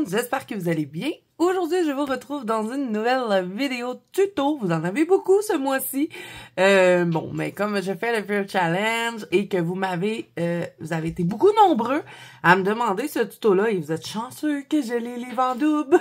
monde, j'espère que vous allez bien. Aujourd'hui, je vous retrouve dans une nouvelle vidéo tuto. Vous en avez beaucoup ce mois-ci. Bon, mais comme je fais le Fear Challenge et que vous avez été beaucoup nombreux à me demander ce tuto-là et vous êtes chanceux que je les livre en double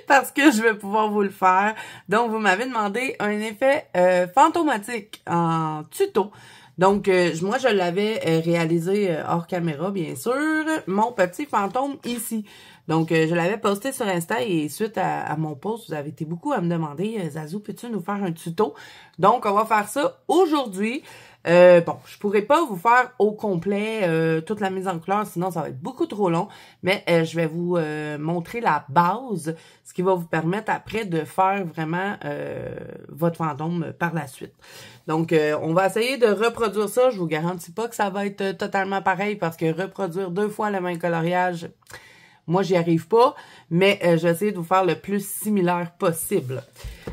parce que je vais pouvoir vous le faire. Donc, vous m'avez demandé un effet fantomatique en tuto. Donc, moi, je l'avais réalisé hors caméra, bien sûr, mon petit fantôme ici. Donc, je l'avais posté sur Insta et suite à mon post, vous avez été beaucoup à me demander, Zazou, peux-tu nous faire un tuto? Donc, on va faire ça aujourd'hui. Bon, je pourrais pas vous faire au complet toute la mise en couleur, sinon ça va être beaucoup trop long, mais je vais vous montrer la base, ce qui va vous permettre après de faire vraiment votre fantôme par la suite. Donc, on va essayer de reproduire ça. Je vous garantis pas que ça va être totalement pareil parce que reproduire 2 fois le même coloriage, moi, j'y arrive pas, mais je vais essayer de vous faire le plus similaire possible.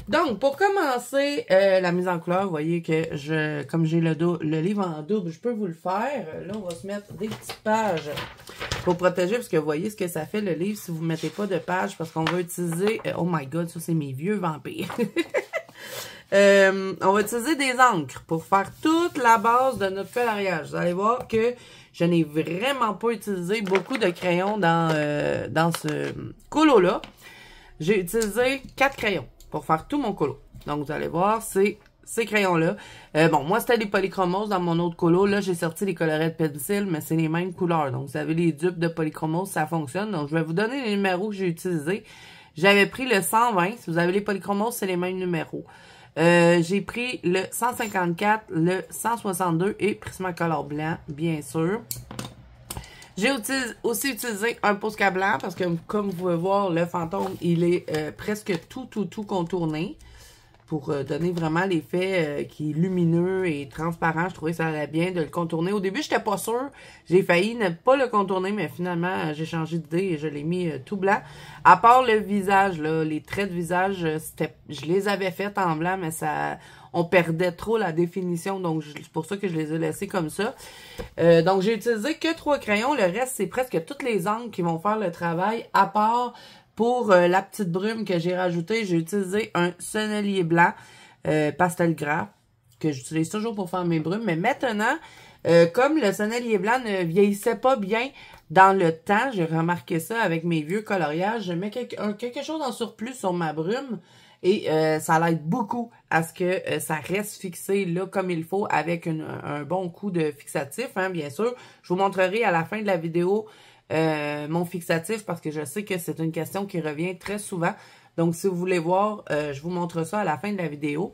Donc, pour commencer la mise en couleur, vous voyez que comme j'ai le livre en double, je peux vous le faire. Là, on va se mettre des petites pages pour protéger, parce que vous voyez ce que ça fait le livre si vous ne mettez pas de pages, parce qu'on va utiliser... oh my God, ça, c'est mes vieux vampires. On va utiliser des encres pour faire toute la base de notre coloriage. Vous allez voir que je n'ai vraiment pas utilisé beaucoup de crayons dans ce colo-là. J'ai utilisé 4 crayons pour faire tout mon colo. Donc, vous allez voir, c'est ces crayons-là. Bon, moi, c'était les polychromos dans mon autre colo. Là, j'ai sorti les colorettes pencil, mais c'est les mêmes couleurs. Donc, vous avez les dupes de polychromos, ça fonctionne. Donc, je vais vous donner les numéros que j'ai utilisés. J'avais pris le 120. Si vous avez les polychromos, c'est les mêmes numéros. J'ai pris le 154, le 162 et Prismacolor blanc, bien sûr. J'ai aussi utilisé un Posca blanc parce que, comme vous pouvez voir, le fantôme, il est presque tout contourné pour donner vraiment l'effet qui est lumineux et transparent. Je trouvais que ça allait bien de le contourner. Au début, j'étais pas sûre. J'ai failli ne pas le contourner, mais finalement, j'ai changé d'idée et je l'ai mis tout blanc. À part le visage, là, les traits de visage, je les avais faits en blanc, mais on perdait trop la définition, donc c'est pour ça que je les ai laissés comme ça. Donc, j'ai utilisé que 3 crayons. Le reste, c'est presque toutes les encres qui vont faire le travail, à part... Pour la petite brume que j'ai rajoutée, j'ai utilisé un sennelier blanc pastel gras que j'utilise toujours pour faire mes brumes. Mais maintenant, comme le sennelier blanc ne vieillissait pas bien dans le temps, j'ai remarqué ça avec mes vieux coloriages, je mets quelque chose en surplus sur ma brume et ça l'aide beaucoup à ce que ça reste fixé là comme il faut avec un bon coup de fixatif, hein, bien sûr. Je vous montrerai à la fin de la vidéo mon fixatif parce que je sais que c'est une question qui revient très souvent. Donc, si vous voulez voir, je vous montre ça à la fin de la vidéo.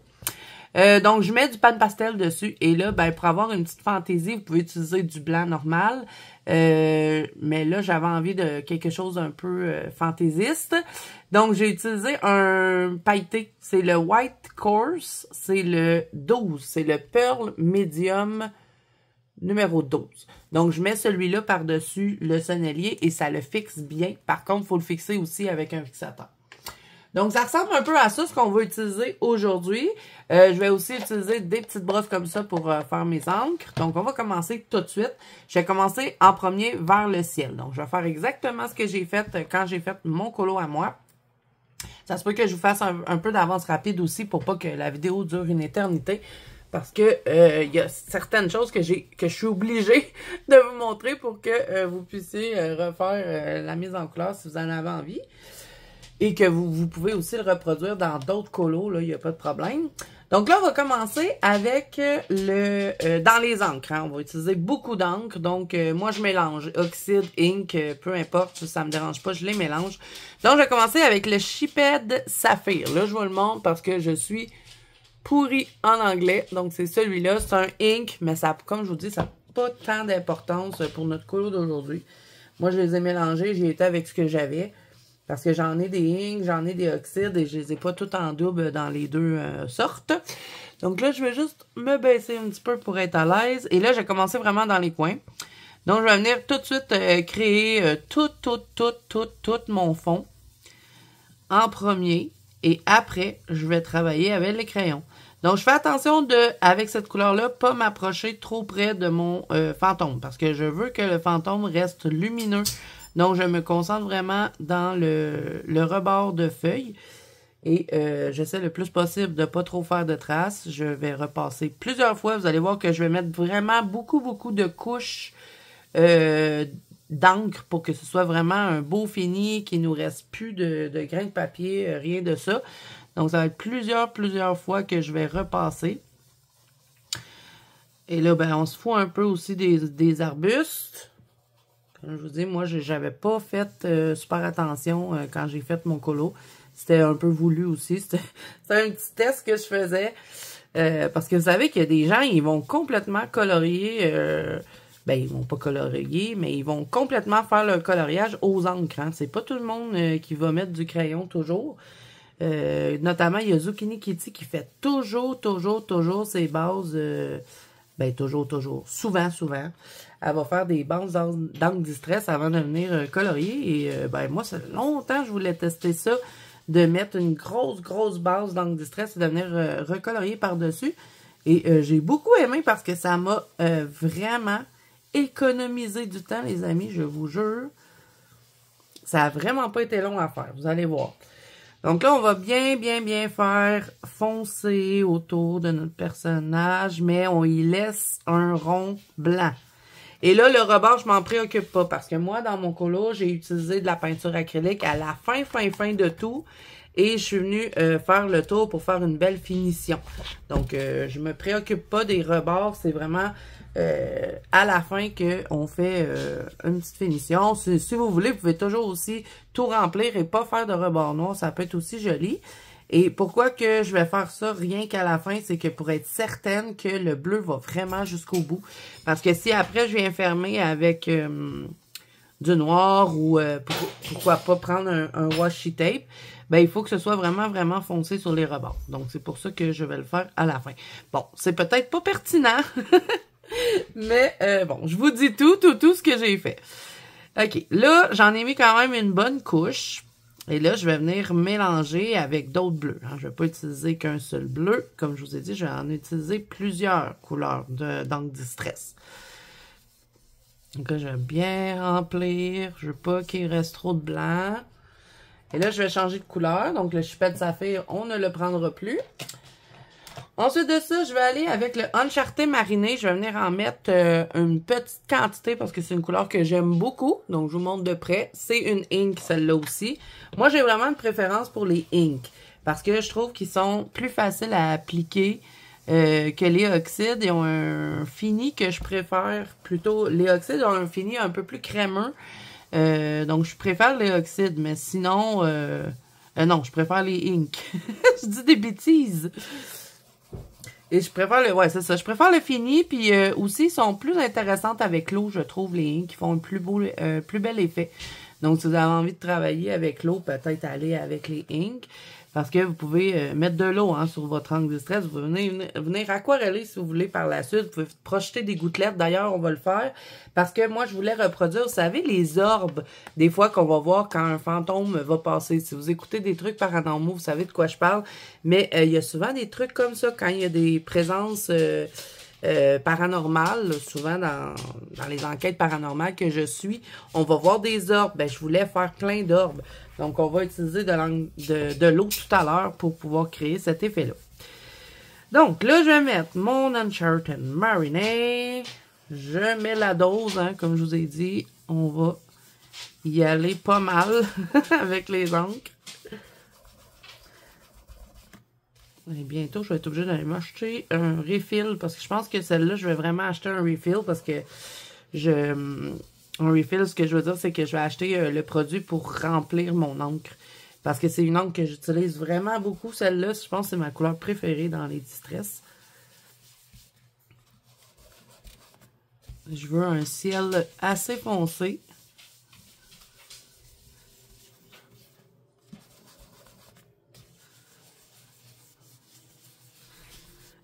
Donc, je mets du pan pastel dessus. Et là, ben, pour avoir une petite fantaisie, vous pouvez utiliser du blanc normal. Mais là, j'avais envie de quelque chose d'un peu fantaisiste. Donc, j'ai utilisé un pailleté. C'est le White Course. C'est le 12. C'est le Pearl Medium numéro 12. Donc, je mets celui-là par-dessus le sennelier et ça le fixe bien. Par contre, il faut le fixer aussi avec un fixateur. Donc, ça ressemble un peu à ça, ce qu'on va utiliser aujourd'hui. Je vais aussi utiliser des petites brosses comme ça pour faire mes encres. Donc, on va commencer tout de suite. Je vais commencer en premier vers le ciel. Donc, je vais faire exactement ce que j'ai fait quand j'ai fait mon colo à moi. Ça se peut que je vous fasse un peu d'avance rapide aussi pour pas que la vidéo dure une éternité. Parce que y a certaines choses que je suis obligée de vous montrer pour que vous puissiez refaire la mise en couleur si vous en avez envie. Et que vous pouvez aussi le reproduire dans d'autres colos, là, il n'y a pas de problème. Donc là, on va commencer avec dans les encres. Hein, on va utiliser beaucoup d'encre. Donc, moi, je mélange oxyde, ink, peu importe, ça me dérange pas, je les mélange. Donc, je vais commencer avec le Sheephead Saphir. Là, je vous le montre parce que je suis... pourri en anglais. Donc, c'est celui-là. C'est un ink, mais ça, comme je vous dis, ça n'a pas tant d'importance pour notre colo d'aujourd'hui. Moi, je les ai mélangés. J'ai été avec ce que j'avais. Parce que j'en ai des inks, j'en ai des oxydes et je les ai pas toutes en double dans les deux sortes. Donc là, je vais juste me baisser un petit peu pour être à l'aise. Et là, j'ai commencé vraiment dans les coins. Donc, je vais venir tout de suite créer tout mon fond en premier. Et après, je vais travailler avec les crayons. Donc, je fais attention avec cette couleur-là, pas m'approcher trop près de mon fantôme. Parce que je veux que le fantôme reste lumineux Donc, je me concentre vraiment dans le rebord de feuille. Et j'essaie le plus possible de ne pas trop faire de traces. Je vais repasser plusieurs fois. Vous allez voir que je vais mettre vraiment beaucoup de couches d'encre pour que ce soit vraiment un beau fini, qu'il ne nous reste plus de grains de papier, rien de ça. Donc, ça va être plusieurs fois que je vais repasser. Et là, ben, on se fout un peu aussi des arbustes. Comme je vous dis, moi, j'avais pas fait super attention quand j'ai fait mon colo. C'était un peu voulu aussi. C'était un petit test que je faisais. Parce que vous savez qu'il y a des gens, ils vont complètement colorier. Ben, ils vont pas colorier, mais ils vont complètement faire le coloriage aux encres. Hein. C'est pas tout le monde qui va mettre du crayon toujours. Notamment, il y a Zucchini Kitty qui fait toujours ses bases. Ben, toujours. Souvent. Elle va faire des bases d'encre distress avant de venir colorier. Et ben, moi, ça fait longtemps que je voulais tester ça. De mettre une grosse base d'encre distress et de venir recolorier par-dessus. Et j'ai beaucoup aimé parce que ça m'a vraiment économisé du temps, les amis, je vous jure. Ça a vraiment pas été long à faire, vous allez voir. Donc là, on va bien faire foncer autour de notre personnage, mais on y laisse un rond blanc. Et là, le rebord, je m'en préoccupe pas parce que moi, dans mon colo, j'ai utilisé de la peinture acrylique à la fin de tout. Et je suis venue faire le tour pour faire une belle finition. Donc, je me préoccupe pas des rebords. C'est vraiment à la fin qu'on fait une petite finition. Si vous voulez, vous pouvez toujours aussi tout remplir et pas faire de rebord noir. Ça peut être aussi joli. Et pourquoi que je vais faire ça rien qu'à la fin, c'est que pour être certaine que le bleu va vraiment jusqu'au bout. Parce que si après, je viens fermer avec du noir ou pourquoi pas prendre un washi tape, ben il faut que ce soit vraiment foncé sur les rebords. Donc, c'est pour ça que je vais le faire à la fin. Bon, c'est peut-être pas pertinent, mais bon, je vous dis tout ce que j'ai fait. OK, là, j'en ai mis quand même une bonne couche. Et là, je vais venir mélanger avec d'autres bleus. Hein. Je ne vais pas utiliser qu'un seul bleu. Comme je vous ai dit, je vais en utiliser plusieurs couleurs d'encre distress. Donc là, je vais bien remplir. Je ne veux pas qu'il reste trop de blanc. Et là, je vais changer de couleur. Donc, le chipette saphir, on ne le prendra plus. Ensuite de ça, je vais aller avec le Uncharted mariné. Je vais venir en mettre une petite quantité parce que c'est une couleur que j'aime beaucoup. Donc, je vous montre de près. C'est une ink, celle-là aussi. Moi, j'ai vraiment une préférence pour les inks parce que je trouve qu'ils sont plus faciles à appliquer que les oxydes. Ils ont un fini que je préfère plutôt. Les oxydes ont un fini un peu plus crémeux. Donc, je préfère les oxydes. Mais sinon, non, je préfère les inks. Je dis des bêtises. Et je préfère le... Ouais, c'est ça. Je préfère le fini. Puis aussi, ils sont plus intéressantes avec l'eau, je trouve, les inks, qui font un plus bel effet. Donc, si vous avez envie de travailler avec l'eau, peut-être aller avec les inks. Parce que vous pouvez mettre de l'eau hein, sur votre encre distress. Vous pouvez venir aquareller si vous voulez par la suite. Vous pouvez projeter des gouttelettes. D'ailleurs, on va le faire. Parce que moi, je voulais reproduire, vous savez, les orbes. Des fois qu'on va voir quand un fantôme va passer. Si vous écoutez des trucs paranormaux, vous savez de quoi je parle. Mais il y a souvent des trucs comme ça quand il y a des présences... paranormal, souvent dans les enquêtes paranormales que je suis, on va voir des orbes. Ben, je voulais faire plein d'orbes. Donc, on va utiliser de l'eau tout à l'heure pour pouvoir créer cet effet-là. Donc, là, je vais mettre mon Uncharted Mariné. Je mets la dose, hein, comme je vous ai dit. On va y aller pas mal avec les encres. Et bientôt, je vais être obligée d'aller m'acheter un refill parce que je pense que celle-là, je vais vraiment acheter un refill parce que un refill, ce que je veux dire, c'est que je vais acheter le produit pour remplir mon encre. Parce que c'est une encre que j'utilise vraiment beaucoup. Celle-là, je pense que c'est ma couleur préférée dans les distress. Je veux un ciel assez foncé.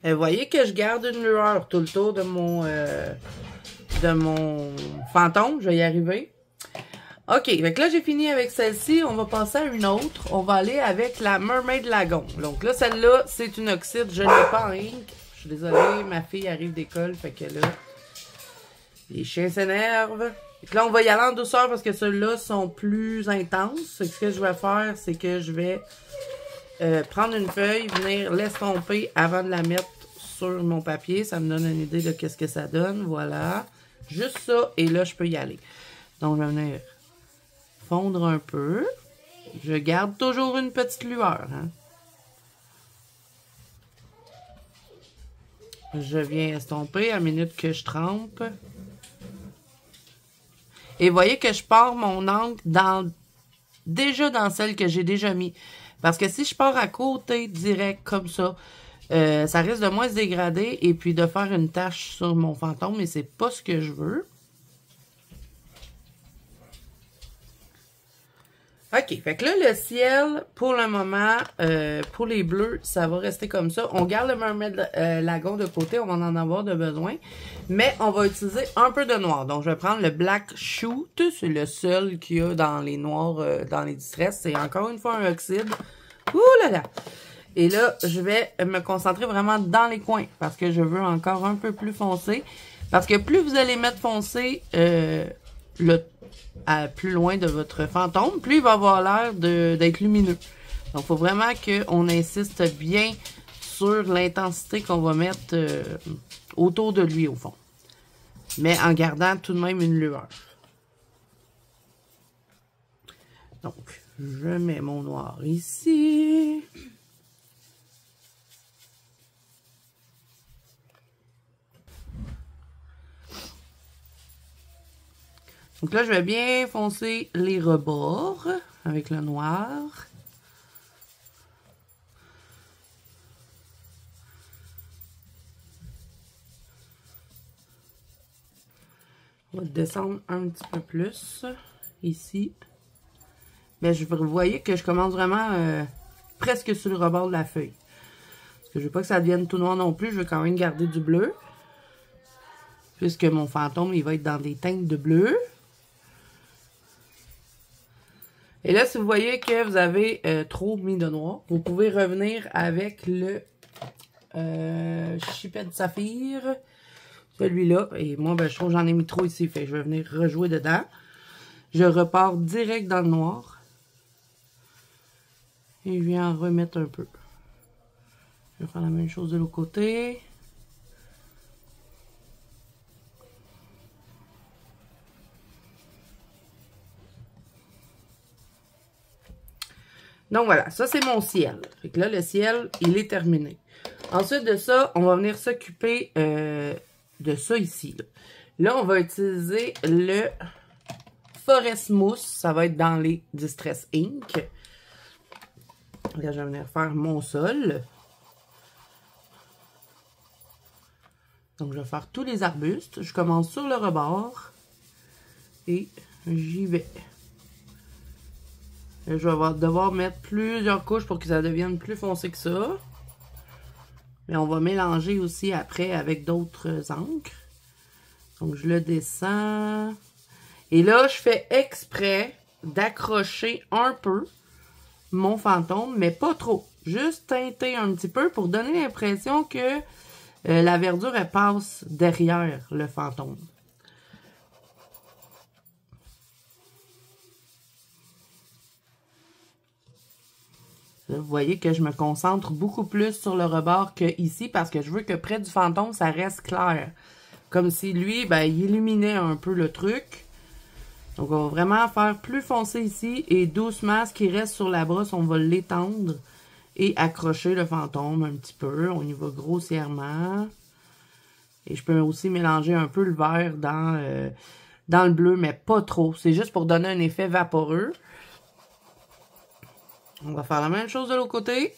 Vous voyez que je garde une lueur tout le tour de mon fantôme. Je vais y arriver. OK, donc là, j'ai fini avec celle-ci. On va passer à une autre. On va aller avec la Mermaid Lagoon. Donc là, celle-là, c'est une oxyde. Je ne l'ai pas en ink. Je suis désolée, ma fille arrive d'école. Fait que là, les chiens s'énervent. Donc là, on va y aller en douceur parce que ceux-là sont plus intenses. Ce que je vais faire, c'est que je vais prendre une feuille, venir l'estomper avant de la mettre sur mon papier. Ça me donne une idée de qu'est-ce que ça donne. Voilà. Juste ça. Et là, je peux y aller. Donc, je vais venir fondre un peu. Je garde toujours une petite lueur. Hein. Je viens estomper à la minute que je trempe. Et voyez que je pars mon encre déjà dans celle que j'ai déjà mis. Parce que si je pars à côté direct comme ça, ça risque de moins se dégrader et puis de faire une tache sur mon fantôme. Mais c'est pas ce que je veux. OK, fait que là, le ciel, pour le moment, pour les bleus, ça va rester comme ça. On garde le Mermaid Lagoon de côté, on va en avoir de besoin. Mais on va utiliser un peu de noir. Donc, je vais prendre le Black Shoot. C'est le seul qu'il y a dans les noirs, dans les distress. C'est encore une fois un oxyde. Ouh là là! Et là, je vais me concentrer vraiment dans les coins parce que je veux encore un peu plus foncé. Parce que plus vous allez mettre foncé plus loin de votre fantôme, plus il va avoir l'air d'être lumineux. Donc, il faut vraiment qu'on insiste bien sur l'intensité qu'on va mettre autour de lui, au fond. Mais en gardant tout de même une lueur. Donc, je mets mon noir ici. Donc là, je vais bien foncer les rebords avec le noir. On va descendre un petit peu plus ici. Mais vous voyez que je commence vraiment presque sur le rebord de la feuille. Parce que je veux pas que ça devienne tout noir non plus. Je veux quand même garder du bleu. Puisque mon fantôme, il va être dans des teintes de bleu. Et là, si vous voyez que vous avez trop mis de noir, vous pouvez revenir avec le Chipette Saphir. Celui-là. Et moi, ben, je trouve que j'en ai mis trop ici. Fait que je vais venir rejouer dedans. Je repars direct dans le noir. Et je viens en remettre un peu. Je vais faire la même chose de l'autre côté. Donc voilà, ça c'est mon ciel. Fait que là, le ciel, il est terminé. Ensuite de ça, on va venir s'occuper de ça ici. Là, on va utiliser le Forest Mousse. Ça va être dans les Distress Ink. Là, je vais venir faire mon sol. Donc, je vais faire tous les arbustes. Je commence sur le rebord. Et j'y vais. Là, je vais devoir mettre plusieurs couches pour que ça devienne plus foncé que ça. Mais on va mélanger aussi après avec d'autres encres. Donc, je le descends. Et là, je fais exprès d'accrocher un peu mon fantôme, mais pas trop. Juste teinter un petit peu pour donner l'impression que la verdure, elle passe derrière le fantôme. Là, vous voyez que je me concentre beaucoup plus sur le rebord qu'ici parce que je veux que près du fantôme, ça reste clair. Comme si lui, ben, il illuminait un peu le truc. Donc, on va vraiment faire plus foncé ici et doucement, ce qui reste sur la brosse, on va l'étendre et accrocher le fantôme un petit peu. On y va grossièrement. Et je peux aussi mélanger un peu le vert dans le bleu, mais pas trop. C'est juste pour donner un effet vaporeux. On va faire la même chose de l'autre côté.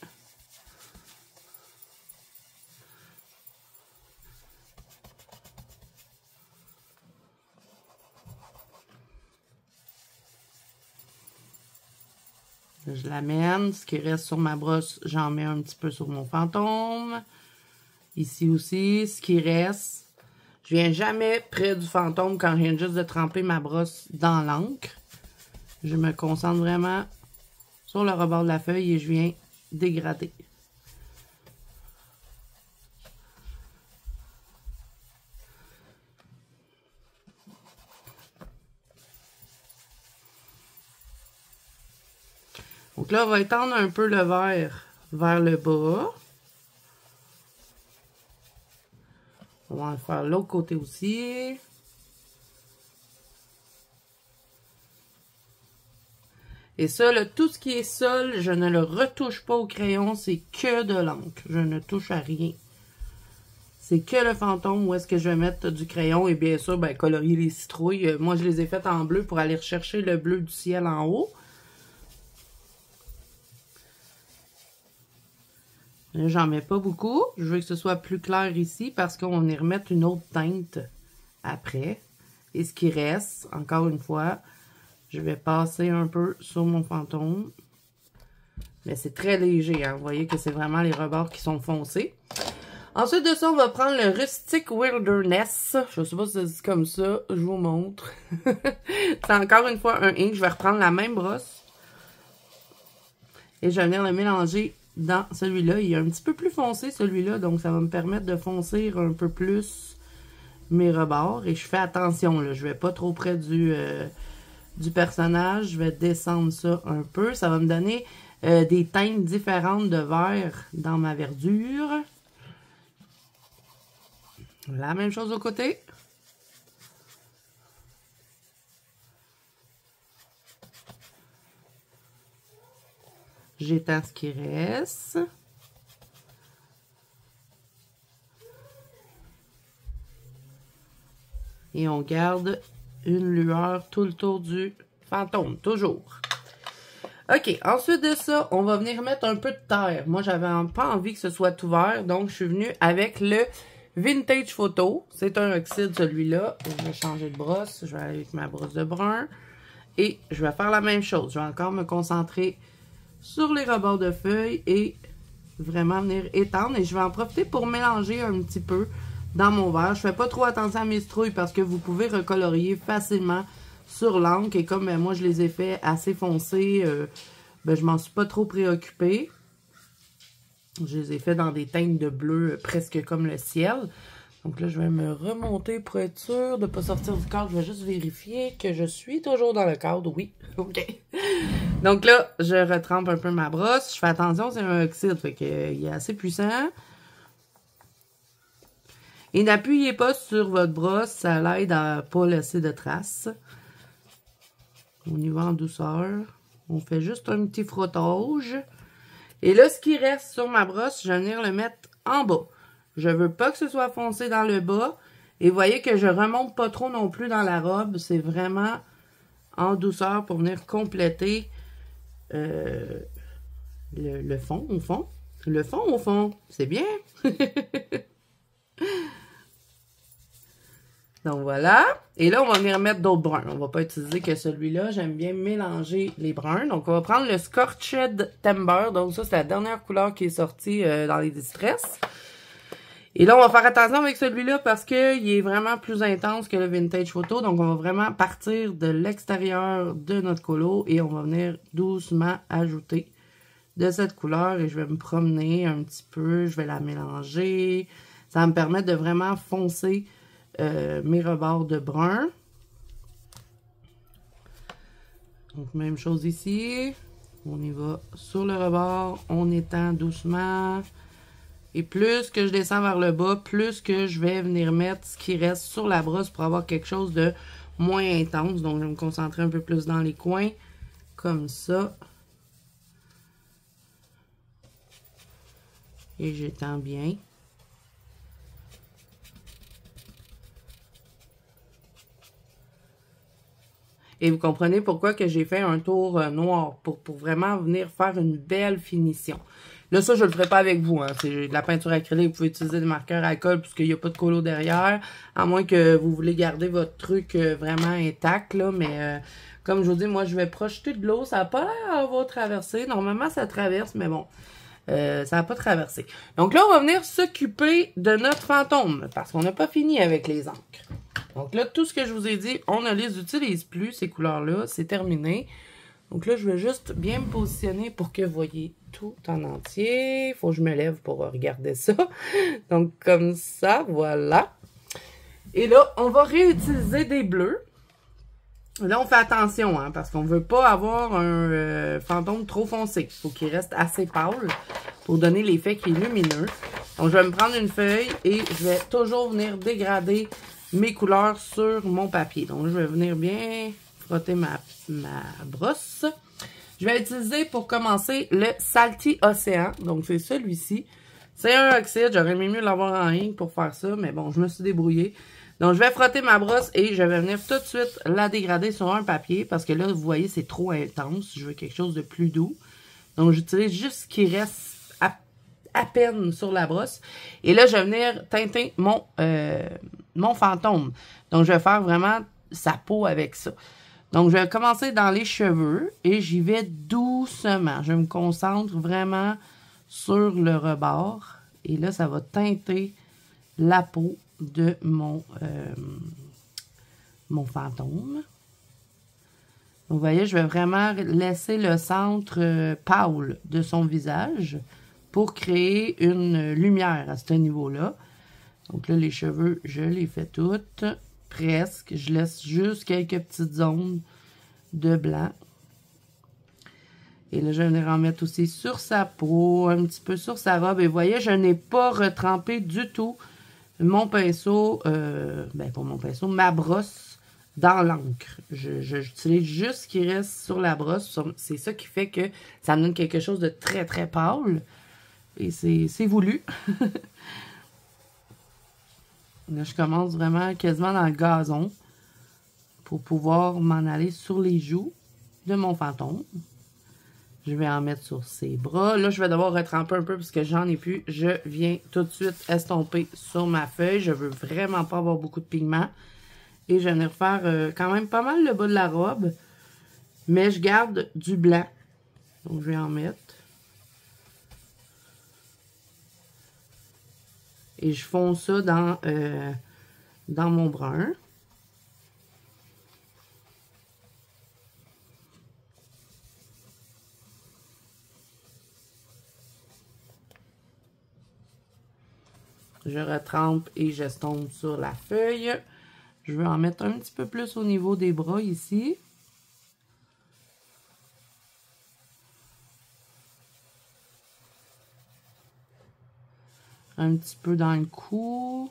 Je l'amène. Ce qui reste sur ma brosse, j'en mets un petit peu sur mon fantôme. Ici aussi, ce qui reste. Je viens jamais près du fantôme quand je viens juste de tremper ma brosse dans l'encre. Je me concentre vraiment sur le rebord de la feuille et je viens dégrader. Donc là, on va étendre un peu le vert vers le bas. On va en faire l'autre côté aussi. Et ça, là, tout ce qui est sol, je ne le retouche pas au crayon, c'est que de l'encre. Je ne touche à rien. C'est que le fantôme où est-ce que je vais mettre du crayon. Et bien sûr, ben, colorier les citrouilles. Moi, je les ai faites en bleu pour aller rechercher le bleu du ciel en haut. J'en mets pas beaucoup. Je veux que ce soit plus clair ici parce qu'on va y remettre une autre teinte après. Et ce qui reste, encore une fois, je vais passer un peu sur mon fantôme. Mais c'est très léger, hein. Vous voyez que c'est vraiment les rebords qui sont foncés. Ensuite de ça, on va prendre le Rustic Wilderness. Je ne sais pas si ça se dit comme ça. Je vous montre. C'est encore une fois un ink. Je vais reprendre la même brosse. Et je vais venir le mélanger dans celui-là. Il est un petit peu plus foncé, celui-là. Donc, ça va me permettre de foncer un peu plus mes rebords. Et je fais attention, là. Je ne vais pas trop près du personnage. Je vais descendre ça un peu. Ça va me donner des teintes différentes de vert dans ma verdure. La même chose au côté. J'étends ce qui reste. Et on garde une lueur tout le tour du fantôme, toujours. OK, ensuite de ça, on va venir mettre un peu de terre. Moi, j'avais pas envie que ce soit tout vert, donc je suis venue avec le Vintage Photo. C'est un oxyde, celui-là. Je vais changer de brosse. Je vais aller avec ma brosse de brun. Et je vais faire la même chose. Je vais encore me concentrer sur les rebords de feuilles et vraiment venir étendre. Et je vais en profiter pour mélanger un petit peu dans mon verre. Je fais pas trop attention à mes citrouilles parce que vous pouvez recolorier facilement sur l'encre. Et comme moi, je les ai fait assez foncés, je m'en suis pas trop préoccupée. Je les ai fait dans des teintes de bleu presque comme le ciel. Donc là, je vais me remonter pour être sûre de ne pas sortir du cadre. Je vais juste vérifier que je suis toujours dans le cadre. Oui, OK. Donc là, je retrempe un peu ma brosse. Je fais attention, c'est un oxyde, fait qu'il est assez puissant. Et n'appuyez pas sur votre brosse, ça l'aide à ne pas laisser de traces. On y va en douceur. On fait juste un petit frottage. Et là, ce qui reste sur ma brosse, je vais venir le mettre en bas. Je veux pas que ce soit foncé dans le bas. Et vous voyez que je remonte pas trop non plus dans la robe. C'est vraiment en douceur pour venir compléter le fond au fond. Le fond au fond, c'est bien. Donc voilà. Et là, on va venir mettre d'autres bruns. On va pas utiliser que celui-là. J'aime bien mélanger les bruns. Donc, on va prendre le Scorched Timber. Donc ça, c'est la dernière couleur qui est sortie dans les Distress. Et là, on va faire attention avec celui-là parce qu'il est vraiment plus intense que le Vintage Photo. Donc, on va vraiment partir de l'extérieur de notre colo et on va venir doucement ajouter de cette couleur. Et je vais me promener un petit peu. Je vais la mélanger. Ça va me permettre de vraiment foncer mes rebords de brun. Donc, même chose ici. On y va sur le rebord. On étend doucement. Et plus que je descends vers le bas, plus que je vais venir mettre ce qui reste sur la brosse pour avoir quelque chose de moins intense. Donc, je vais me concentrer un peu plus dans les coins. Comme ça. Et j'étends bien. Et vous comprenez pourquoi que j'ai fait un tour noir, pour vraiment venir faire une belle finition. Là, ça, je ne le ferai pas avec vous. Hein. C'est de la peinture acrylique. Vous pouvez utiliser des marqueurs à colle puisqu'il n'y a pas de colo derrière. À moins que vous voulez garder votre truc vraiment intact. Là. Mais comme je vous dis, moi, je vais projeter de l'eau. Ça n'a pas l'air d'avoir traversé. Normalement, ça traverse, mais bon. Ça n'a pas traversé. Donc là, on va venir s'occuper de notre fantôme. Parce qu'on n'a pas fini avec les encres. Donc là, tout ce que je vous ai dit, on ne les utilise plus, ces couleurs-là. C'est terminé. Donc là, je vais juste bien me positionner pour que vous voyez tout en entier. Il faut que je me lève pour regarder ça. Donc comme ça, voilà. Et là, on va réutiliser des bleus. Là, on fait attention, hein, parce qu'on ne veut pas avoir un fantôme trop foncé. Il faut qu'il reste assez pâle pour donner l'effet qui est lumineux. Donc, je vais me prendre une feuille et je vais toujours venir dégrader mes couleurs sur mon papier. Donc, je vais venir bien frotter ma brosse. Je vais utiliser pour commencer le Salty Océan. Donc, c'est celui-ci. C'est un oxyde. J'aurais aimé mieux l'avoir en ink pour faire ça, mais bon, je me suis débrouillée. Donc, je vais frotter ma brosse et je vais venir tout de suite la dégrader sur un papier parce que là, vous voyez, c'est trop intense. Je veux quelque chose de plus doux. Donc, j'utilise juste ce qui reste à peine sur la brosse. Et là, je vais venir teinter mon fantôme. Donc, je vais faire vraiment sa peau avec ça. Donc, je vais commencer dans les cheveux et j'y vais doucement. Je me concentre vraiment sur le rebord. Et là, ça va teinter la peau de mon fantôme. Donc, vous voyez, je vais vraiment laisser le centre pâle de son visage pour créer une lumière à ce niveau-là. Donc là, les cheveux, je les fais toutes, presque. Je laisse juste quelques petites zones de blanc. Et là, je vais venir en mettre aussi sur sa peau, un petit peu sur sa robe. Et vous voyez, je n'ai pas retrempé du tout mon pinceau, pas mon pinceau, ma brosse dans l'encre. J'utilise juste ce qui reste sur la brosse. C'est ça qui fait que ça me donne quelque chose de très, très pâle. Et c'est voulu. Là, je commence vraiment quasiment dans le gazon pour pouvoir m'en aller sur les joues de mon fantôme. Je vais en mettre sur ses bras. Là, je vais devoir retremper un peu parce que j'en ai plus. Je viens tout de suite estomper sur ma feuille. Je veux vraiment pas avoir beaucoup de pigments. Et je vais venir faire quand même pas mal le bas de la robe. Mais je garde du blanc. Donc, je vais en mettre. Et je fonds ça dans mon brun. Je retrempe et j'estompe sur la feuille. Je vais en mettre un petit peu plus au niveau des bras ici. Un petit peu dans le cou.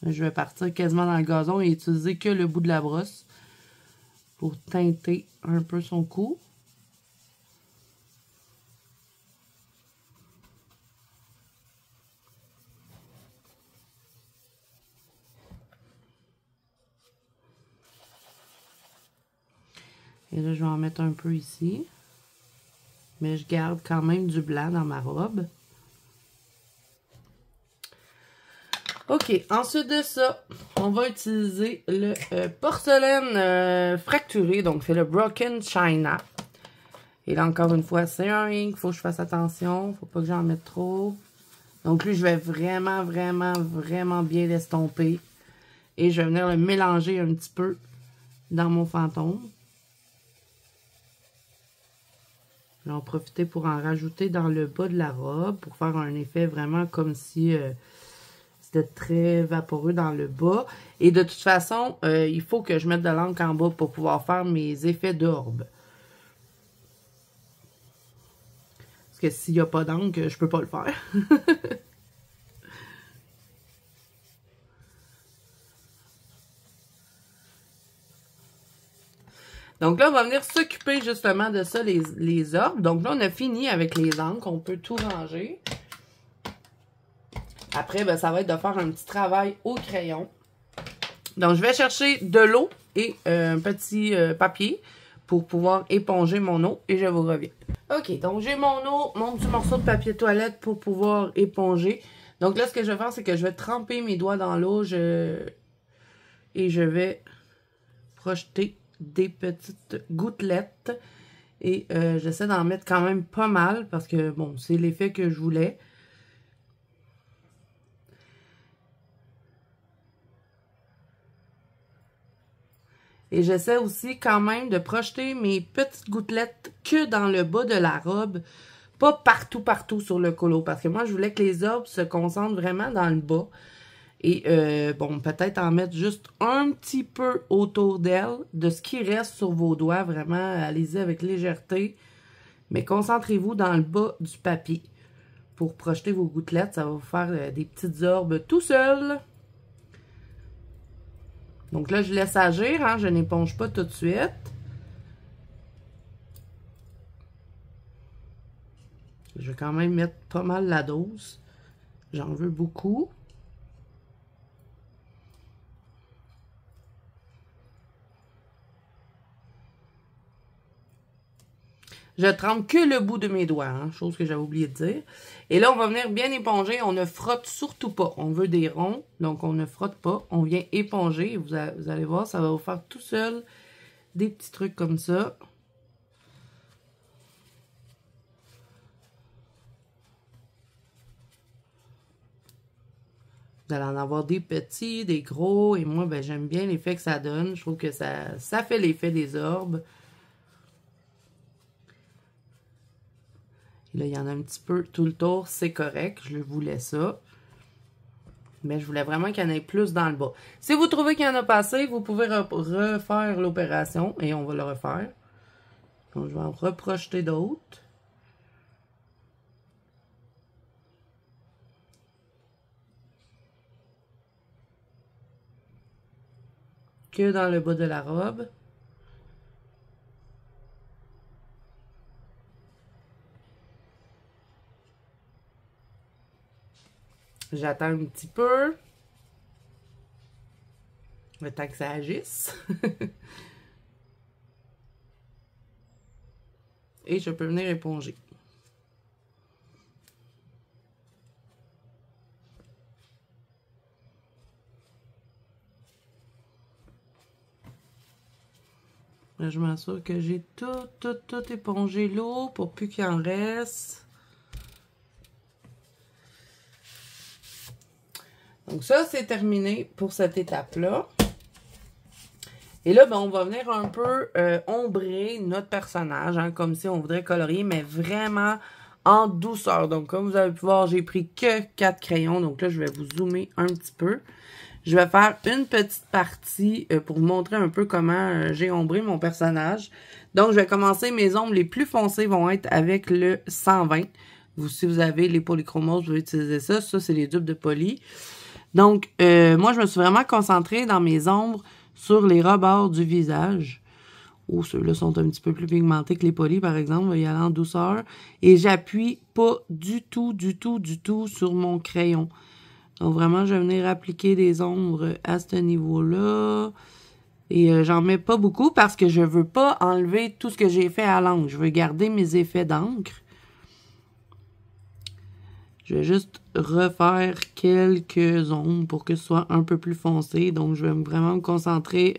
Je vais partir quasiment dans le gazon et utiliser que le bout de la brosse pour teinter un peu son cou. Et là, je vais en mettre un peu ici. Mais je garde quand même du blanc dans ma robe. OK, ensuite de ça, on va utiliser le porcelaine fracturé. Donc, c'est le Broken China. Et là, encore une fois, c'est un ink. Il faut que je fasse attention. Faut pas que j'en mette trop. Donc, lui, je vais vraiment, vraiment, vraiment bien l'estomper. Et je vais venir le mélanger un petit peu dans mon fantôme. Je vais en profiter pour en rajouter dans le bas de la robe pour faire un effet vraiment comme si c'était très vaporeux dans le bas. Et de toute façon, il faut que je mette de l'encre en bas pour pouvoir faire mes effets d'orbe. Parce que s'il n'y a pas d'encre, je peux pas le faire. Donc là, on va venir s'occuper justement de ça, les orbes. Donc là, on a fini avec les encres. On peut tout ranger. Après, ben, ça va être de faire un petit travail au crayon. Donc, je vais chercher de l'eau et un petit papier pour pouvoir éponger mon eau et je vous reviens. OK, donc j'ai mon eau, mon petit morceau de papier toilette pour pouvoir éponger. Donc là, ce que je vais faire, c'est que je vais tremper mes doigts dans l'eau et je vais projeter des petites gouttelettes. Et j'essaie d'en mettre quand même pas mal parce que, bon, c'est l'effet que je voulais. Et j'essaie aussi quand même de projeter mes petites gouttelettes que dans le bas de la robe. Pas partout sur le colo. Parce que moi, je voulais que les orbes se concentrent vraiment dans le bas. Et bon, peut-être en mettre juste un petit peu autour d'elle, de ce qui reste sur vos doigts. Vraiment, allez-y avec légèreté. Mais concentrez-vous dans le bas du papier pour projeter vos gouttelettes. Ça va vous faire des petites orbes tout seul. Donc là, je laisse agir, hein, je n'éponge pas tout de suite. Je vais quand même mettre pas mal la dose. J'en veux beaucoup. Je trempe que le bout de mes doigts, hein, chose que j'avais oublié de dire. Et là, on va venir bien éponger. On ne frotte surtout pas. On veut des ronds, donc on ne frotte pas. On vient éponger. Vous allez voir, ça va vous faire tout seul des petits trucs comme ça. Vous allez en avoir des petits, des gros. Et moi, ben, j'aime bien l'effet que ça donne. Je trouve que ça fait l'effet des orbes. Et là, il y en a un petit peu tout le tour. C'est correct. Je voulais ça. Mais je voulais vraiment qu'il y en ait plus dans le bas. Si vous trouvez qu'il y en a pas assez, vous pouvez refaire l'opération. Et on va le refaire. Donc, je vais en reprojeter d'autres. Que dans le bas de la robe. J'attends un petit peu. Le temps que ça agisse. Et je peux venir éponger. Là, je m'assure que j'ai tout épongé l'eau pour plus qu'il en reste. Donc ça, c'est terminé pour cette étape-là. Et là, ben, on va venir un peu ombrer notre personnage, hein, comme si on voudrait colorier, mais vraiment en douceur. Donc, comme vous avez pu voir, j'ai pris que 4 crayons. Donc là, je vais vous zoomer un petit peu. Je vais faire une petite partie pour vous montrer un peu comment j'ai ombré mon personnage. Donc, je vais commencer. Mes ombres les plus foncées vont être avec le 120. Si vous avez les polychromos, vous pouvez utiliser ça. Ça, c'est les dupes de poly. Donc, moi, je me suis vraiment concentrée dans mes ombres sur les rebords du visage. Oh, ceux-là sont un petit peu plus pigmentés que les polis, par exemple. On va y aller en douceur. Et j'appuie pas du tout sur mon crayon. Donc, vraiment, je vais venir appliquer des ombres à ce niveau-là. Et j'en mets pas beaucoup parce que je veux pas enlever tout ce que j'ai fait à l'encre. Je veux garder mes effets d'encre. Je vais juste refaire quelques ombres pour que ce soit un peu plus foncé. Donc, je vais vraiment me concentrer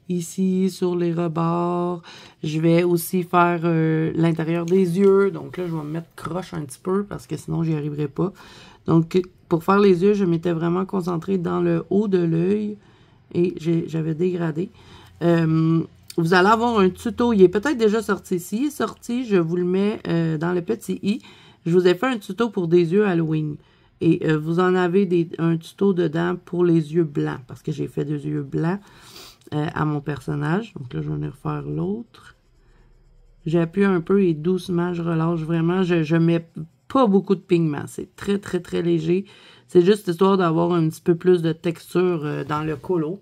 ici sur les rebords. Je vais aussi faire l'intérieur des yeux. Donc là, je vais me mettre croche un petit peu parce que sinon, j'y arriverai pas. Donc, pour faire les yeux, je m'étais vraiment concentrée dans le haut de l'œil et j'avais dégradé. Vous allez avoir un tuto. Il est peut-être déjà sorti. S'il est sorti, je vous le mets dans le petit i. Je vous ai fait un tuto pour des yeux Halloween. Et vous en avez un tuto dedans pour les yeux blancs. Parce que j'ai fait des yeux blancs à mon personnage. Donc là, je vais venir faire l'autre. J'appuie un peu et doucement, je relâche vraiment. Je mets pas beaucoup de pigments. C'est très léger. C'est juste histoire d'avoir un petit peu plus de texture dans le colo.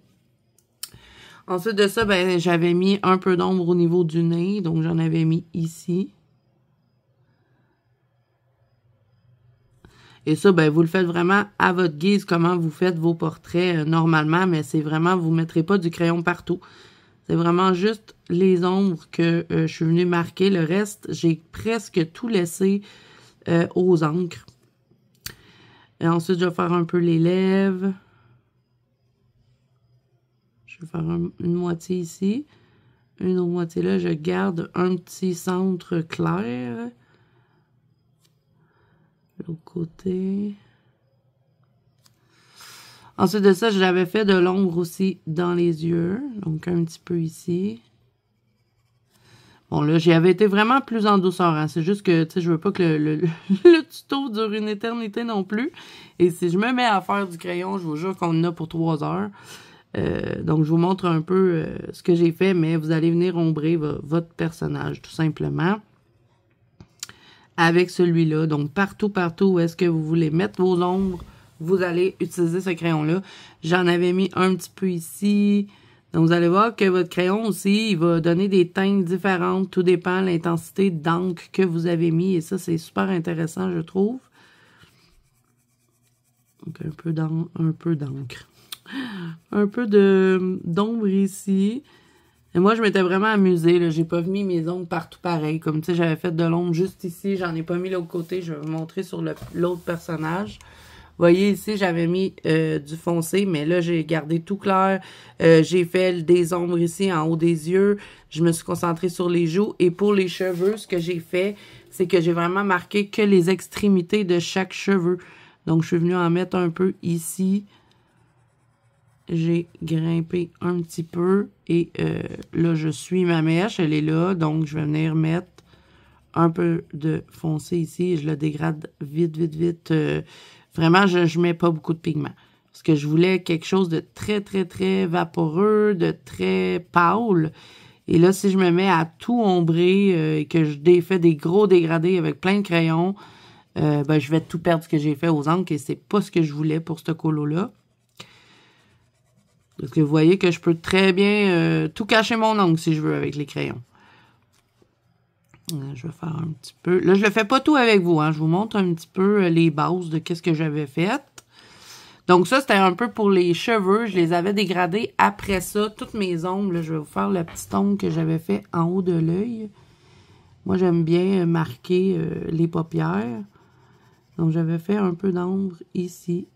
Ensuite de ça, ben, j'avais mis un peu d'ombre au niveau du nez. Donc, j'en avais mis ici. Et ça, ben, vous le faites vraiment à votre guise, comment vous faites vos portraits normalement, mais c'est vraiment, vous ne mettrez pas du crayon partout. C'est vraiment juste les ombres que je suis venue marquer. Le reste, j'ai presque tout laissé aux encres. Et ensuite, je vais faire un peu les lèvres. Je vais faire une moitié ici. Une autre moitié là. Je garde un petit centre clair. L'autre côté. Ensuite de ça, j'avais fait de l'ombre aussi dans les yeux. Donc, un petit peu ici. Bon, là, j'y avais été vraiment plus en douceur. Hein. C'est juste que, tu sais, je veux pas que le tuto dure une éternité non plus. Et si je me mets à faire du crayon, je vous jure qu'on en a pour 3 heures. Donc, je vous montre un peu ce que j'ai fait, mais vous allez venir ombrer votre personnage, tout simplement. Avec celui-là. Donc, partout où est-ce que vous voulez mettre vos ombres, vous allez utiliser ce crayon-là. J'en avais mis un petit peu ici. Donc, vous allez voir que votre crayon aussi, il va donner des teintes différentes. Tout dépend de l'intensité d'encre que vous avez mis. Et ça, c'est super intéressant, je trouve. Donc, un peu d'encre. Un peu d'ombre ici. Et moi, je m'étais vraiment amusée. Là. J'ai pas mis mes ombres partout pareil. Comme, tu sais, j'avais fait de l'ombre juste ici. J'en ai pas mis l'autre côté. Je vais vous montrer sur l'autre personnage. Vous voyez, ici, j'avais mis du foncé. Mais là, j'ai gardé tout clair. J'ai fait des ombres ici, en haut des yeux. Je me suis concentrée sur les joues. Et pour les cheveux, ce que j'ai fait, c'est que j'ai vraiment marqué que les extrémités de chaque cheveu. Donc, je suis venue en mettre un peu ici. J'ai grimpé un petit peu et là, je suis ma mèche, elle est là. Donc, je vais venir mettre un peu de foncé ici et je le dégrade vite. Vraiment, je mets pas beaucoup de pigment. Parce que je voulais quelque chose de très vaporeux, de très pâle. Et là, si je me mets à tout ombrer et que je fais des gros dégradés avec plein de crayons, ben, je vais tout perdre ce que j'ai fait aux encres et c'est pas ce que je voulais pour ce colo-là. Parce que vous voyez que je peux très bien tout cacher mon ongle si je veux avec les crayons. Je vais faire un petit peu. Là, je le fais pas tout avec vous. Hein. Je vous montre un petit peu les bases de qu'est-ce que j'avais fait. Donc ça, c'était un peu pour les cheveux. Je les avais dégradés. Après ça, toutes mes ombres, là, je vais vous faire la petite ombre que j'avais fait en haut de l'œil. Moi, j'aime bien marquer les paupières. Donc, j'avais fait un peu d'ombre ici.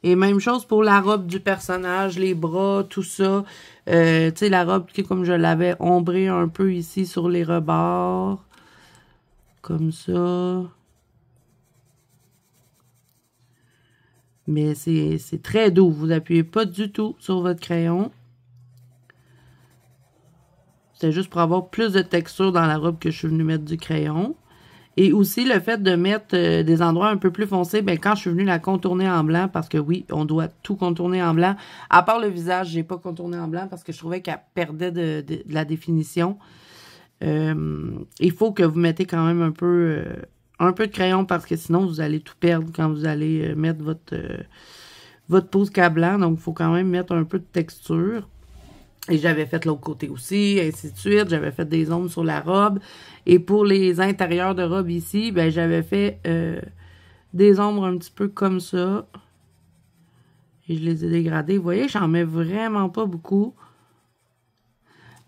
Et même chose pour la robe du personnage, les bras, tout ça. Tu sais, la robe, comme je l'avais ombrée un peu ici sur les rebords. Comme ça. Mais c'est très doux. Vous n'appuyez pas du tout sur votre crayon. C'est juste pour avoir plus de texture dans la robe que je suis venue mettre du crayon. Et aussi, le fait de mettre des endroits un peu plus foncés, ben quand je suis venue la contourner en blanc, parce que oui, on doit tout contourner en blanc. À part le visage, j'ai pas contourné en blanc parce que je trouvais qu'elle perdait de la définition. Il faut que vous mettez quand même un peu de crayon parce que sinon, vous allez tout perdre quand vous allez mettre votre Posca blanc. Donc, il faut quand même mettre un peu de texture. Et j'avais fait l'autre côté aussi, ainsi de suite. J'avais fait des ombres sur la robe. Et pour les intérieurs de robe ici, ben j'avais fait des ombres un petit peu comme ça. Et je les ai dégradées. Vous voyez, j'en mets vraiment pas beaucoup.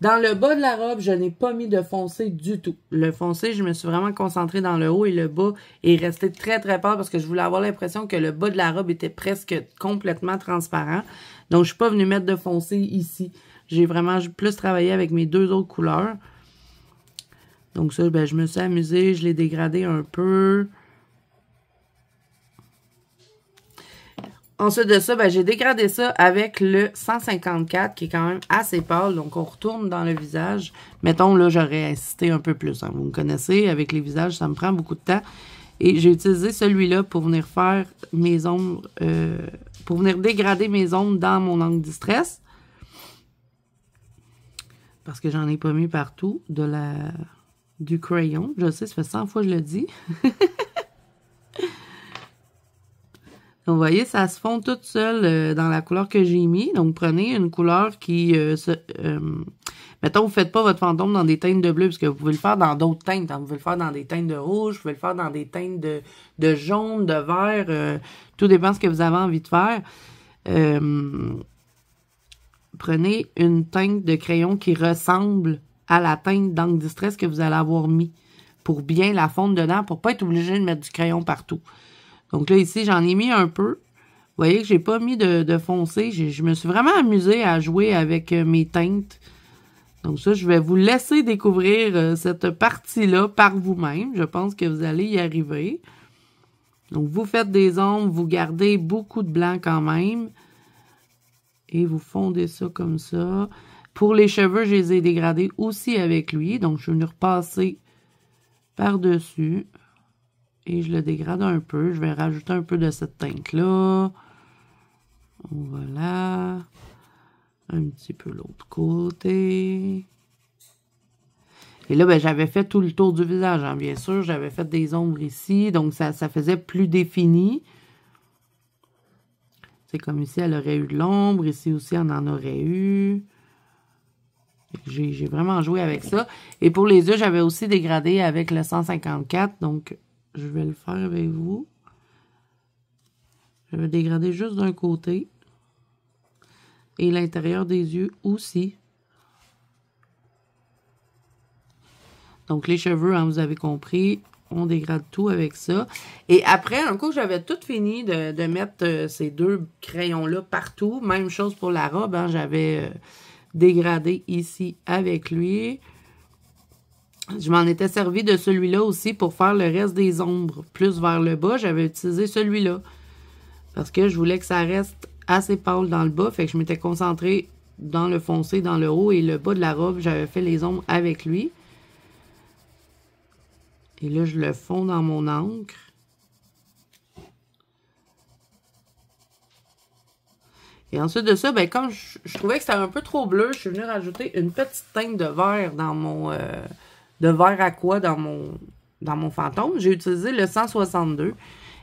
Dans le bas de la robe, je n'ai pas mis de foncé du tout. Le foncé, je me suis vraiment concentrée dans le haut et le bas est resté très pâle parce que je voulais avoir l'impression que le bas de la robe était presque complètement transparent. Donc, je suis pas venue mettre de foncé ici. J'ai vraiment plus travaillé avec mes deux autres couleurs. Donc ça, ben, je me suis amusée. Je l'ai dégradé un peu. Ensuite de ça, ben, j'ai dégradé ça avec le 154 qui est quand même assez pâle. Donc, on retourne dans le visage. Mettons, là, j'aurais insisté un peu plus. Hein. Vous me connaissez, avec les visages, ça me prend beaucoup de temps. Et j'ai utilisé celui-là pour venir faire mes ombres, pour venir dégrader mes ombres dans mon angle distress. Parce que j'en ai pas mis partout du crayon. Je sais, ça fait 100 fois que je le dis. Donc, vous voyez, ça se fond toute seule dans la couleur que j'ai mis. Donc, prenez une couleur qui mettons, vous ne faites pas votre fantôme dans des teintes de bleu, parce que vous pouvez le faire dans d'autres teintes. Vous pouvez le faire dans des teintes de rouge, vous pouvez le faire dans des teintes de jaune, de vert. Tout dépend de ce que vous avez envie de faire. Prenez une teinte de crayon qui ressemble à la teinte d'encre distress que vous allez avoir mis pour bien la fondre dedans, pour pas être obligé de mettre du crayon partout. Donc là, ici, j'en ai mis un peu. Vous voyez que j'ai pas mis de foncé. Je me suis vraiment amusée à jouer avec mes teintes. Donc ça, je vais vous laisser découvrir cette partie-là par vous-même. Je pense que vous allez y arriver. Donc, vous faites des ombres, vous gardez beaucoup de blanc quand même. Et vous fondez ça comme ça. Pour les cheveux, je les ai dégradés aussi avec lui. Donc, je suis venue repasser par-dessus. Et je le dégrade un peu. Je vais rajouter un peu de cette teinte-là. Voilà. Un petit peu l'autre côté. Et là, ben, j'avais fait tout le tour du visage, hein, bien sûr. J'avais fait des ombres ici. Donc, ça faisait plus défini. C'est comme ici, elle aurait eu de l'ombre. Ici aussi, on en aurait eu. J'ai vraiment joué avec ça. Et pour les yeux, j'avais aussi dégradé avec le 154. Donc, je vais le faire avec vous. Je vais dégrader juste d'un côté. Et l'intérieur des yeux aussi. Donc, les cheveux, hein, vous avez compris, on dégrade tout avec ça. Et après, un coup, j'avais tout fini de mettre ces deux crayons-là partout. Même chose pour la robe, hein, j'avais dégradé ici avec lui. Je m'en étais servi de celui-là aussi pour faire le reste des ombres. Plus vers le bas, j'avais utilisé celui-là. Parce que je voulais que ça reste assez pâle dans le bas. Fait que je m'étais concentrée dans le foncé, dans le haut. Et le bas de la robe, j'avais fait les ombres avec lui. Et là, je le fonds dans mon encre. Et ensuite de ça, ben, comme je trouvais que c'était un peu trop bleu, je suis venue rajouter une petite teinte de vert dans mon... de vert aqua dans mon fantôme. J'ai utilisé le 162.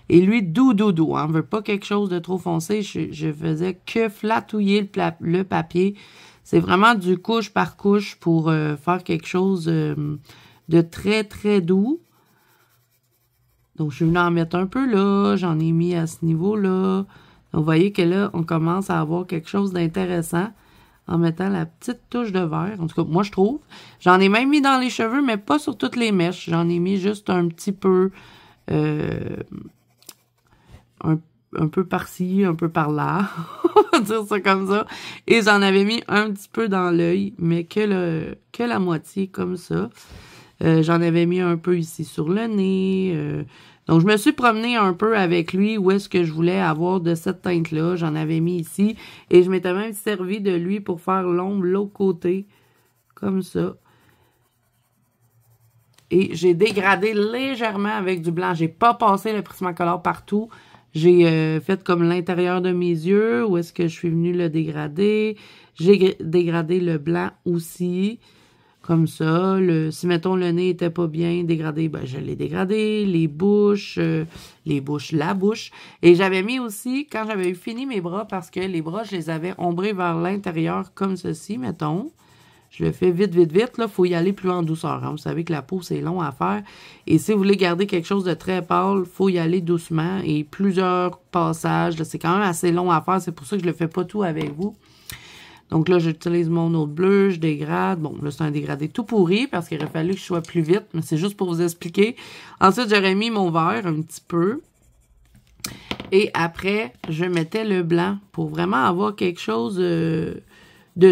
Et lui, doux. Hein, on veut pas quelque chose de trop foncé. Je faisais que flatouiller le papier. C'est vraiment du couche par couche pour faire quelque chose de très, très doux. Donc, je suis venue en mettre un peu là. J'en ai mis à ce niveau-là. Donc, vous voyez que là, on commence à avoir quelque chose d'intéressant en mettant la petite touche de vert. En tout cas, moi, je trouve. J'en ai même mis dans les cheveux, mais pas sur toutes les mèches. J'en ai mis juste un petit peu... un peu par-ci, un peu par-là. On va dire ça comme ça. Et j'en avais mis un petit peu dans l'œil, mais que la moitié, comme ça. J'en avais mis un peu ici sur le nez. Donc, je me suis promenée un peu avec lui où est-ce que je voulais avoir de cette teinte-là. J'en avais mis ici. Et je m'étais même servi de lui pour faire l'ombre l'autre côté. Comme ça. Et j'ai dégradé légèrement avec du blanc. J'ai pas passé le Prismacolor partout. J'ai fait comme l'intérieur de mes yeux. Où est-ce que je suis venue le dégrader. J'ai dégradé le blanc aussi. Comme ça. Si, mettons, le nez était pas bien dégradé, ben, je l'ai dégradé. La bouche. Et j'avais mis aussi, quand j'avais fini mes bras, parce que les bras, je les avais ombrés vers l'intérieur, comme ceci, mettons. Je le fais vite. Là, il faut y aller plus en douceur. Hein. Vous savez que la peau, c'est long à faire. Et si vous voulez garder quelque chose de très pâle, il faut y aller doucement. Et plusieurs passages. C'est quand même assez long à faire. C'est pour ça que je ne le fais pas tout avec vous. Donc là, j'utilise mon autre bleu, je dégrade. Bon, là, c'est un dégradé tout pourri parce qu'il aurait fallu que je sois plus vite, mais c'est juste pour vous expliquer. Ensuite, j'aurais mis mon vert un petit peu. Et après, je mettais le blanc pour vraiment avoir quelque chose de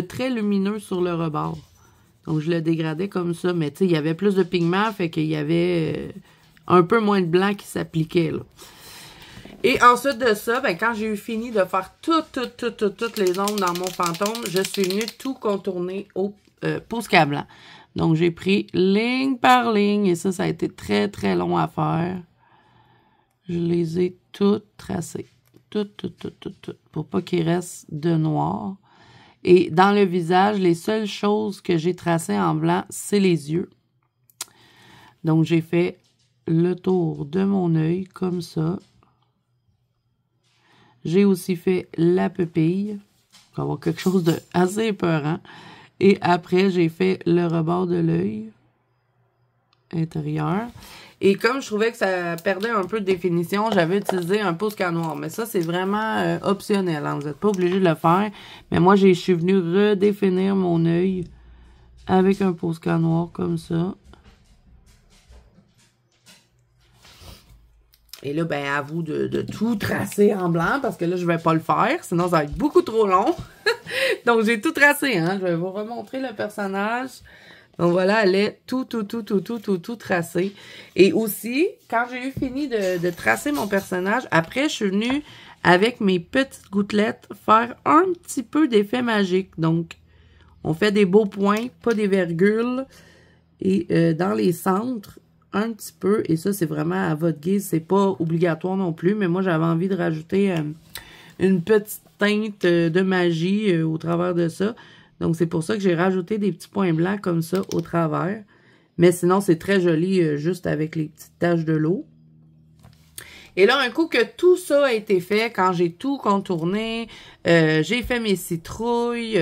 très lumineux sur le rebord. Donc, je le dégradais comme ça. Mais tu sais, il y avait plus de pigments, fait qu'il y avait un peu moins de blanc qui s'appliquait, là. Et ensuite de ça, ben, quand j'ai eu fini de faire toutes les ombres dans mon fantôme, je suis venue tout contourner au Posca blanc. Donc, j'ai pris ligne par ligne et ça a été très, très long à faire. Je les ai toutes tracées. Toutes. Pour pas qu'il reste de noir. Et dans le visage, les seules choses que j'ai tracées en blanc, c'est les yeux. Donc, j'ai fait le tour de mon œil comme ça. J'ai aussi fait la pupille, pour avoir quelque chose de assez épeurant. Et après, j'ai fait le rebord de l'œil intérieur. Et comme je trouvais que ça perdait un peu de définition, j'avais utilisé un Posca noir. Mais ça, c'est vraiment optionnel. Hein? Vous n'êtes pas obligé de le faire. Mais moi, je suis venue redéfinir mon œil avec un Posca noir comme ça. Et là, ben, à vous de tout tracer en blanc, parce que là, je vais pas le faire, sinon ça va être beaucoup trop long. Donc, j'ai tout tracé, hein. Je vais vous remontrer le personnage. Donc, voilà, elle est tout tracé. Et aussi, quand j'ai eu fini de tracer mon personnage, après, je suis venue, avec mes petites gouttelettes, faire un petit peu d'effet magique. Donc, On fait des beaux points, pas des virgules. Et dans les centres, un petit peu. Et ça, c'est vraiment à votre guise. C'est pas obligatoire non plus. Mais moi, j'avais envie de rajouter une petite teinte de magie au travers de ça. Donc, c'est pour ça que j'ai rajouté des petits points blancs comme ça au travers. Mais sinon, c'est très joli juste avec les petites taches de l'eau. Et là, un coup que tout ça a été fait, quand j'ai tout contourné, j'ai fait mes citrouilles,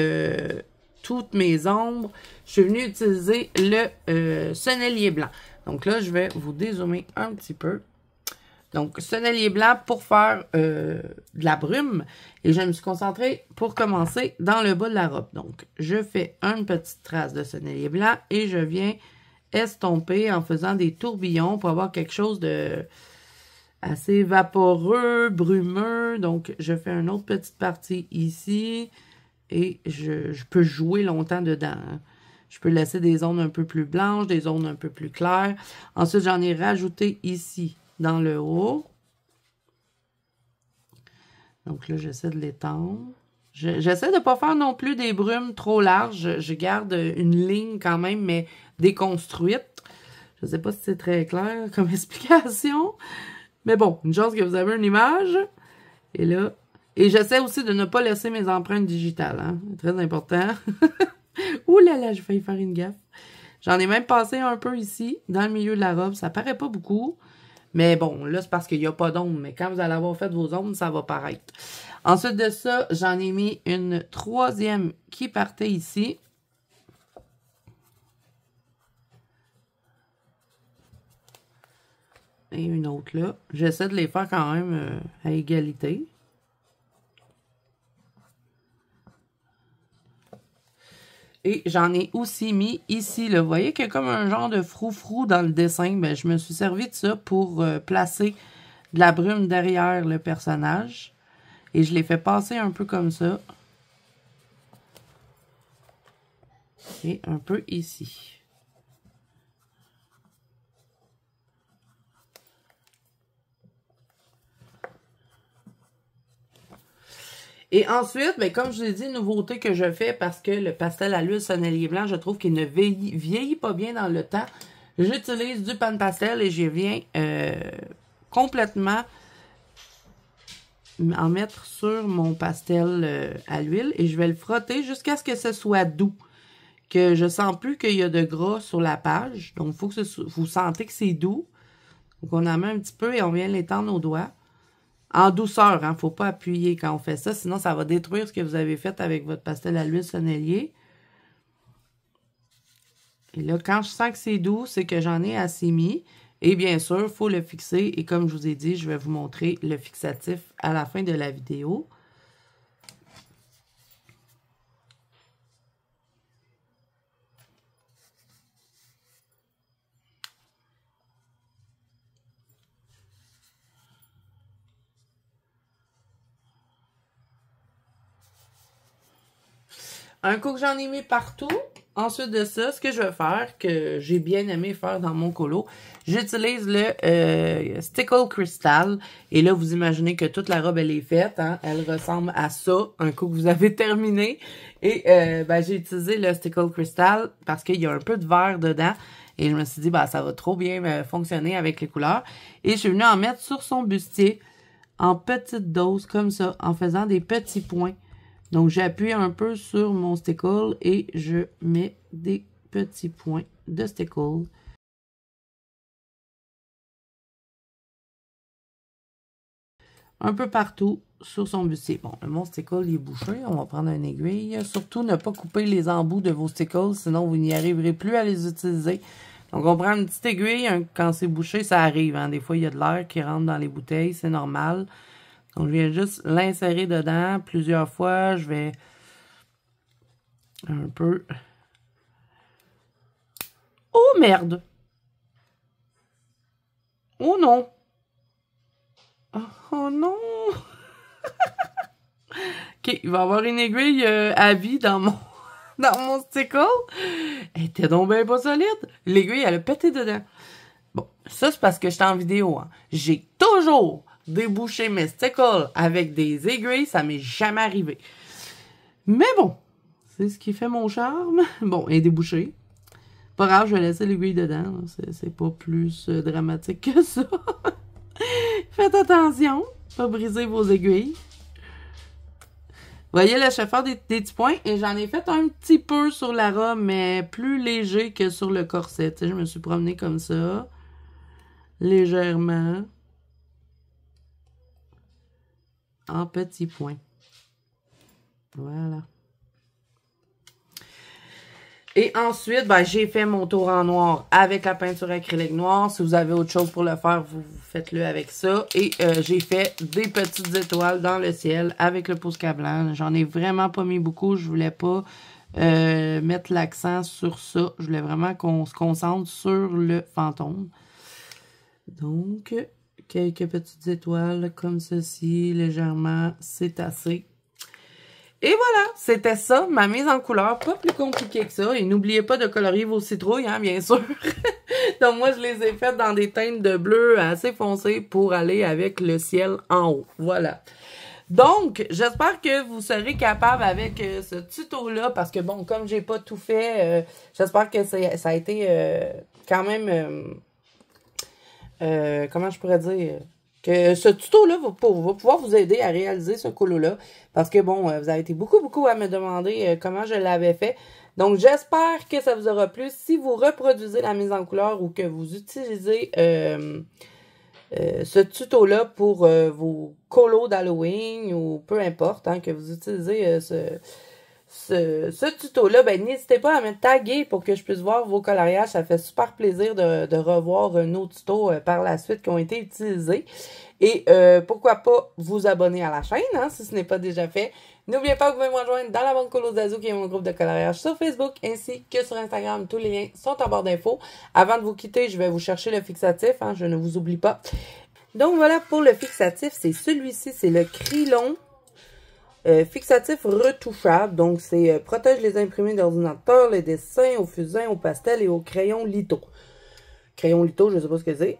toutes mes ombres, je suis venue utiliser le sennelier blanc. Donc là, je vais vous dézoomer un petit peu. Donc, sennelier blanc pour faire de la brume. Et je me suis concentrée pour commencer dans le bas de la robe. Donc, je fais une petite trace de sennelier blanc et je viens estomper en faisant des tourbillons pour avoir quelque chose de assez vaporeux, brumeux. Donc, je fais une autre petite partie ici et je peux jouer longtemps dedans. Hein. Je peux laisser des zones un peu plus blanches, des zones un peu plus claires. Ensuite, j'en ai rajouté ici dans le haut. Donc là, j'essaie de l'étendre. J'essaie de ne pas faire non plus des brumes trop larges. Je garde une ligne quand même, mais déconstruite. Je ne sais pas si c'est très clair comme explication. Mais bon, une chance que vous avez une image. Et là, et j'essaie aussi de ne pas laisser mes empreintes digitales. Hein? C'est très important. Ouh là là, j'ai failli faire une gaffe. J'en ai même passé un peu ici, dans le milieu de la robe. Ça paraît pas beaucoup. Mais bon, là, c'est parce qu'il n'y a pas d'ombre. Mais quand vous allez avoir fait vos ombres, ça va paraître. Ensuite de ça, j'en ai mis une troisième qui partait ici. Et une autre là. J'essaie de les faire quand même à égalité. Et j'en ai aussi mis ici, là. Vous voyez qu'il y a comme un genre de froufrou dans le dessin. Ben, je me suis servi de ça pour placer de la brume derrière le personnage. Et je l'ai fait passer un peu comme ça. Et un peu ici. Et ensuite, ben, comme je vous ai dit, nouveauté que je fais parce que le pastel à l'huile sennelier blanc, je trouve qu'il ne vieillit pas bien dans le temps. J'utilise du pan pastel et je viens complètement en mettre sur mon pastel à l'huile et je vais le frotter jusqu'à ce que ce soit doux. Que je sens plus qu'il y a de gras sur la page. Donc, il faut que vous sentez que c'est doux. Donc, on en met un petit peu et on vient l'étendre aux doigts. En douceur, hein, faut pas appuyer quand on fait ça, sinon ça va détruire ce que vous avez fait avec votre pastel à l'huile sennelier. Et là, quand je sens que c'est doux, c'est que j'en ai assez mis. Et bien sûr, il faut le fixer. Et comme je vous ai dit, je vais vous montrer le fixatif à la fin de la vidéo. Un coup que j'en ai mis partout, ensuite de ça, ce que je vais faire, que j'ai bien aimé faire dans mon colo, j'utilise le Stickle Crystal. Et là, vous imaginez que toute la robe, elle est faite. Hein? Elle ressemble à ça, un coup que vous avez terminé. Et ben, j'ai utilisé le Stickle Crystal parce qu'il y a un peu de vert dedans. Et je me suis dit, bah, ça va trop bien fonctionner avec les couleurs. Et je suis venue en mettre sur son bustier en petite dose, comme ça, en faisant des petits points. Donc, j'appuie un peu sur mon stickle et je mets des petits points de stickle. Un peu partout sur son bustier. Bon, mon stickle il est bouché. On va prendre une aiguille. Surtout, ne pas couper les embouts de vos stickles, sinon vous n'y arriverez plus à les utiliser. Donc, on prend une petite aiguille. Quand c'est bouché, ça arrive. Hein. Des fois, il y a de l'air qui rentre dans les bouteilles. C'est normal. Donc, je viens juste l'insérer dedans plusieurs fois. Je vais un peu... Oh, merde! Oh, non! Oh, non! OK, il va y avoir une aiguille à vie dans mon stickle. Elle était donc bien pas solide. L'aiguille, elle a pété dedans. Bon, ça, c'est parce que j'étais en vidéo. Hein. J'ai toujours débouché mes stickles avec des aiguilles. Ça m'est jamais arrivé. Mais bon, C'est ce qui fait mon charme. Bon, elle est débouchée. Pas grave, je vais laisser l'aiguille dedans. C'est pas plus dramatique que ça. Faites attention, pas briser vos aiguilles. Vous voyez, là, je vais faire des petits points et j'en ai fait un petit peu sur la robe, mais plus léger que sur le corset. Tu sais, je me suis promenée comme ça, légèrement, en petits points. Voilà. Et ensuite, ben, j'ai fait mon tour en noir avec la peinture acrylique noire. Si vous avez autre chose pour le faire, vous faites-le avec ça. Et j'ai fait des petites étoiles dans le ciel avec le Posca blanc. J'en ai vraiment pas mis beaucoup. Je voulais pas mettre l'accent sur ça. Je voulais vraiment qu'on se concentre sur le fantôme. Donc, quelques petites étoiles comme ceci, légèrement, c'est assez. Et voilà, c'était ça, ma mise en couleur, pas plus compliqué que ça. Et n'oubliez pas de colorier vos citrouilles, hein, bien sûr. Donc moi, je les ai faites dans des teintes de bleu assez foncées pour aller avec le ciel en haut. Voilà. Donc, j'espère que vous serez capable avec ce tuto-là, parce que bon, comme j'ai pas tout fait, j'espère que ça a été quand même, comment je pourrais dire... que ce tuto-là va pouvoir vous aider à réaliser ce colo-là. Parce que, bon, vous avez été beaucoup à me demander comment je l'avais fait. Donc, j'espère que ça vous aura plu. Si vous reproduisez la mise en couleur ou que vous utilisez ce tuto-là pour vos colos d'Halloween ou peu importe, hein, que vous utilisez ce tuto-là, ben n'hésitez pas à me taguer pour que je puisse voir vos coloriages. Ça fait super plaisir de revoir nos tutos par la suite qui ont été utilisés. Et pourquoi pas vous abonner à la chaîne, hein, si ce n'est pas déjà fait. N'oubliez pas que vous pouvez me rejoindre dans la bande Colo Zazu, qui est mon groupe de coloriage sur Facebook, ainsi que sur Instagram. Tous les liens sont en barre d'infos. Avant de vous quitter, je vais vous chercher le fixatif, hein, je ne vous oublie pas. Donc voilà pour le fixatif, c'est celui-ci, c'est le Krylon. Fixatif retouchable, donc c'est protège les imprimés d'ordinateur, les dessins au fusain, au pastel et au crayon litho. Crayon litho, je ne sais pas ce que c'est.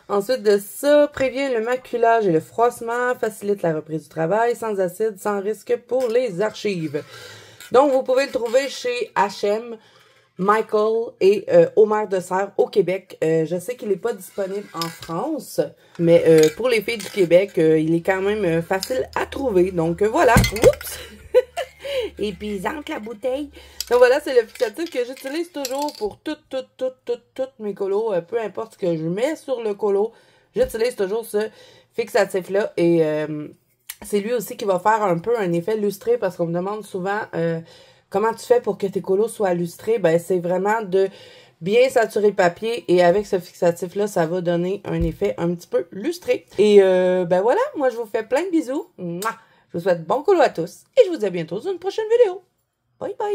Ensuite de ça, prévient le maculage et le froissement, facilite la reprise du travail, sans acide, sans risque pour les archives. Donc vous pouvez le trouver chez H&M, Michael et Omer de Serre au Québec. Je sais qu'il n'est pas disponible en France, mais pour les filles du Québec, il est quand même facile à trouver. Donc voilà, oups! Épuisante la bouteille. Donc voilà, c'est le fixatif que j'utilise toujours pour toutes mes colos. Peu importe ce que je mets sur le colo, j'utilise toujours ce fixatif-là. Et c'est lui aussi qui va faire un peu un effet lustré parce qu'on me demande souvent... comment tu fais pour que tes colos soient lustrés? Ben, c'est vraiment de bien saturer le papier et avec ce fixatif-là, ça va donner un effet un petit peu lustré. Et ben voilà, moi je vous fais plein de bisous. Mouah! Je vous souhaite bon colo à tous et je vous dis à bientôt dans une prochaine vidéo. Bye bye!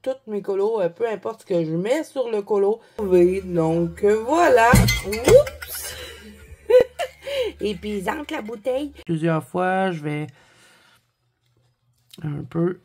Toutes mes colos, peu importe ce que je mets sur le colo. Donc voilà. Oups! Épuisante la bouteille. Plusieurs fois, je vais un peu